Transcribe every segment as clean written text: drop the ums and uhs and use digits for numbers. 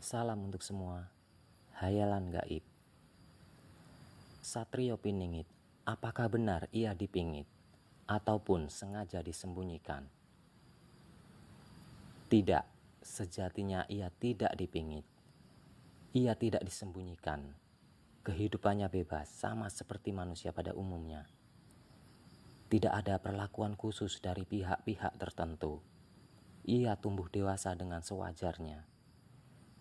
Salam untuk semua. Hayalan gaib. Satrio Piningit, apakah benar ia dipingit ataupun sengaja disembunyikan? Tidak, sejatinya ia tidak dipingit. Ia tidak disembunyikan. Kehidupannya bebas, sama seperti manusia pada umumnya. Tidak ada perlakuan khusus dari pihak-pihak tertentu. Ia tumbuh dewasa dengan sewajarnya.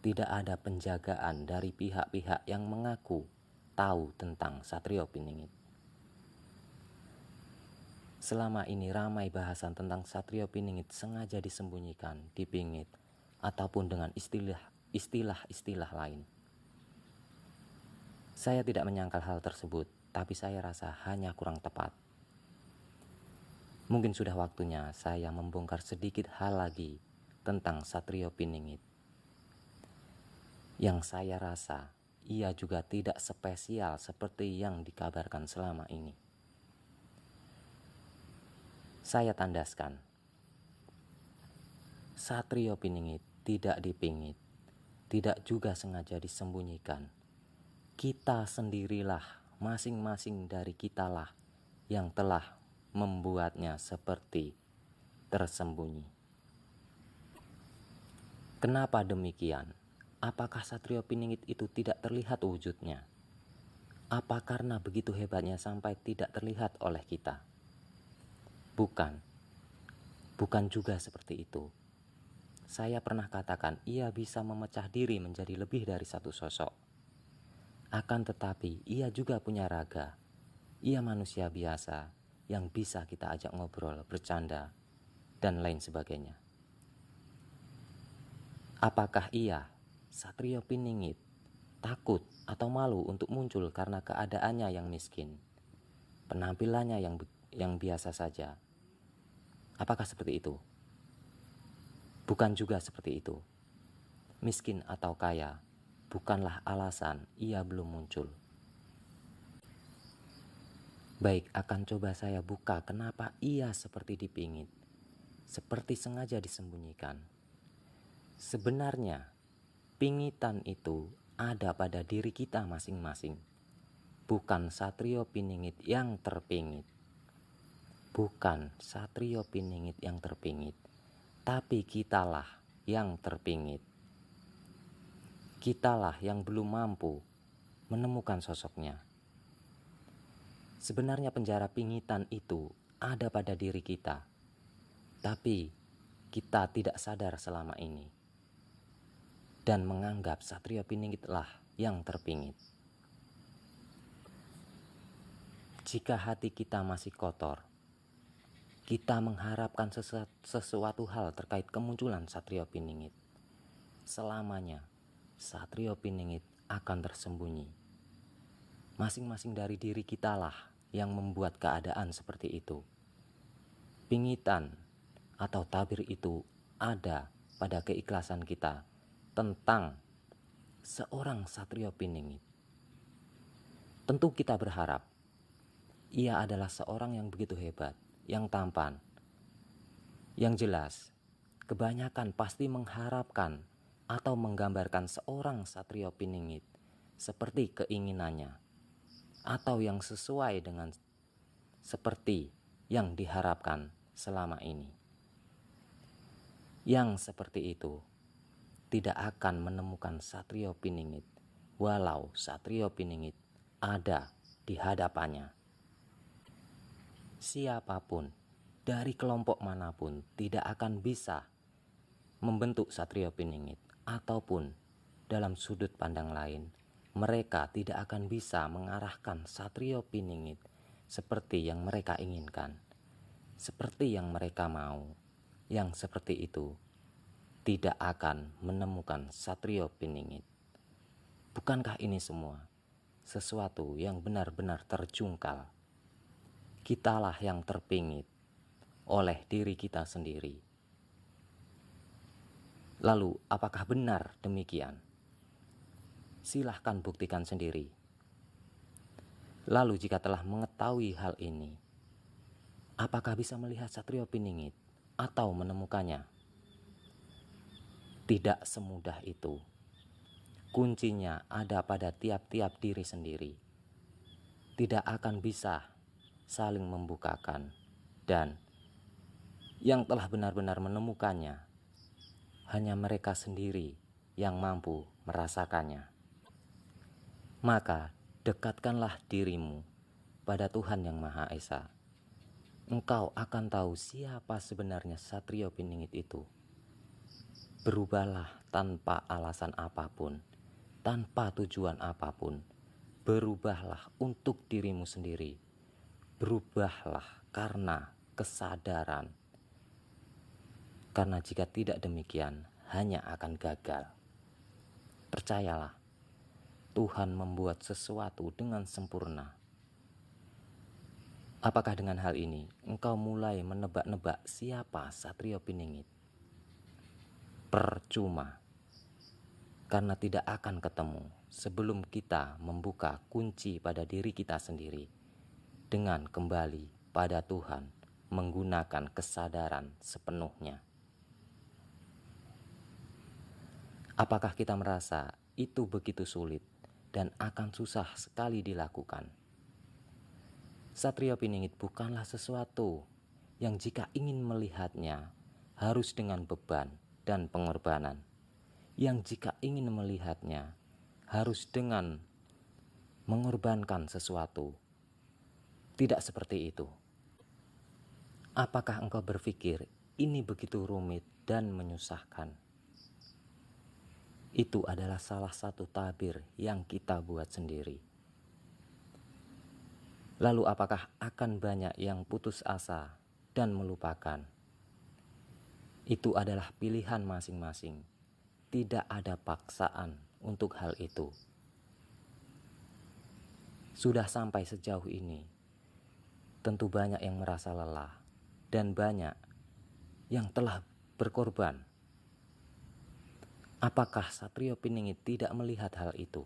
Tidak ada penjagaan dari pihak-pihak yang mengaku tahu tentang Satrio Piningit. Selama ini ramai bahasan tentang Satrio Piningit sengaja disembunyikan, dipingit, ataupun dengan istilah-istilah lain. Saya tidak menyangkal hal tersebut, tapi saya rasa hanya kurang tepat. Mungkin sudah waktunya saya membongkar sedikit hal lagi tentang Satrio Piningit. Yang saya rasa ia juga tidak spesial seperti yang dikabarkan selama ini. Saya tandaskan, Satrio Piningit tidak dipingit, tidak juga sengaja disembunyikan. Kita sendirilah, masing-masing dari kitalah yang telah membuatnya seperti tersembunyi. Kenapa demikian? Apakah Satrio Piningit itu tidak terlihat wujudnya? Apa karena begitu hebatnya sampai tidak terlihat oleh kita? Bukan juga seperti itu. Saya pernah katakan ia bisa memecah diri menjadi lebih dari satu sosok. Akan tetapi ia juga punya raga. Ia manusia biasa yang bisa kita ajak ngobrol, bercanda, dan lain sebagainya. Apakah ia, Satrio Piningit, takut atau malu untuk muncul karena keadaannya yang miskin, penampilannya yang biasa saja? Apakah seperti itu? Bukan juga seperti itu. Miskin atau kaya bukanlah alasan ia belum muncul. Baik, akan coba saya buka kenapa ia seperti dipingit, seperti sengaja disembunyikan. Sebenarnya pingitan itu ada pada diri kita masing-masing. Bukan Satrio Piningit yang terpingit. Bukan Satrio Piningit yang terpingit, tapi kitalah yang terpingit. Kitalah yang belum mampu menemukan sosoknya. Sebenarnya penjara pingitan itu ada pada diri kita, tapi kita tidak sadar selama ini dan menganggap Satrio Piningitlah yang terpingit. Jika hati kita masih kotor, kita mengharapkan sesuatu hal terkait kemunculan Satrio Piningit. Selamanya Satrio Piningit akan tersembunyi. Masing-masing dari diri kitalah yang membuat keadaan seperti itu. Pingitan atau tabir itu ada pada keikhlasan kita tentang seorang Satrio Piningit. Tentu kita berharap ia adalah seorang yang begitu hebat, yang tampan. Yang jelas, kebanyakan pasti mengharapkan atau menggambarkan seorang Satrio Piningit seperti keinginannya, atau yang sesuai dengan seperti yang diharapkan selama ini. Yang seperti itu tidak akan menemukan Satrio Piningit, walau Satrio Piningit ada di hadapannya. Siapapun dari kelompok manapun tidak akan bisa membentuk Satrio Piningit, ataupun dalam sudut pandang lain mereka tidak akan bisa mengarahkan Satrio Piningit seperti yang mereka inginkan, seperti yang mereka mau. Yang seperti itu tidak akan menemukan Satrio Piningit. Bukankah ini semua sesuatu yang benar-benar terjungkal? Kitalah yang terpingit oleh diri kita sendiri. Lalu, apakah benar demikian? Silahkan buktikan sendiri. Lalu jika telah mengetahui hal ini, apakah bisa melihat Satrio Piningit atau menemukannya? Tidak semudah itu. kuncinya ada pada tiap-tiap diri sendiri. Tidak akan bisa saling membukakan, dan yang telah benar-benar menemukannya hanya mereka sendiri yang mampu merasakannya. Maka dekatkanlah dirimu pada Tuhan Yang Maha Esa. Engkau akan tahu siapa sebenarnya Satrio Piningit itu. Berubahlah tanpa alasan apapun, tanpa tujuan apapun. Berubahlah untuk dirimu sendiri. Berubahlah karena kesadaran. Karena jika tidak demikian, hanya akan gagal. Percayalah, Tuhan membuat sesuatu dengan sempurna. Apakah dengan hal ini engkau mulai menebak-nebak siapa Satrio Piningit? Percuma, karena tidak akan ketemu sebelum kita membuka kunci pada diri kita sendiri dengan kembali pada Tuhan menggunakan kesadaran sepenuhnya. Apakah kita merasa itu begitu sulit dan akan susah sekali dilakukan? Satrio Piningit bukanlah sesuatu yang jika ingin melihatnya harus dengan beban dan pengorbanan, yang jika ingin melihatnya harus dengan mengorbankan sesuatu. Tidak seperti itu. Apakah engkau berpikir ini begitu rumit dan menyusahkan? Itu adalah salah satu tabir yang kita buat sendiri. Lalu apakah akan banyak yang putus asa dan melupakan? Itu adalah pilihan masing-masing. Tidak ada paksaan untuk hal itu. Sudah sampai sejauh ini, tentu banyak yang merasa lelah dan banyak yang telah berkorban. Apakah Satrio Piningit tidak melihat hal itu?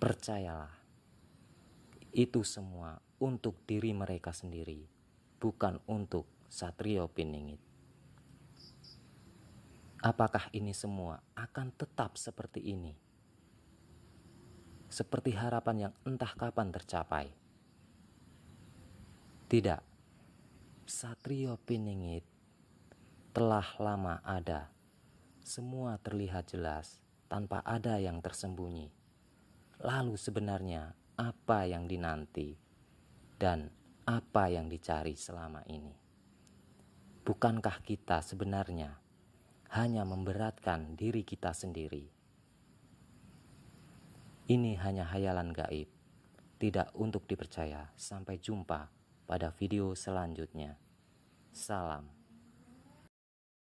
Percayalah, itu semua untuk diri mereka sendiri, bukan untuk Satrio Piningit. Apakah ini semua akan tetap seperti ini? Seperti harapan yang entah kapan tercapai? Tidak. Satrio Piningit telah lama ada. Semua terlihat jelas tanpa ada yang tersembunyi. Lalu sebenarnya apa yang dinanti dan apa yang dicari selama ini? Bukankah kita sebenarnya hanya memberatkan diri kita sendiri? Ini hanya hayalan gaib, tidak untuk dipercaya. Sampai jumpa pada video selanjutnya. Salam.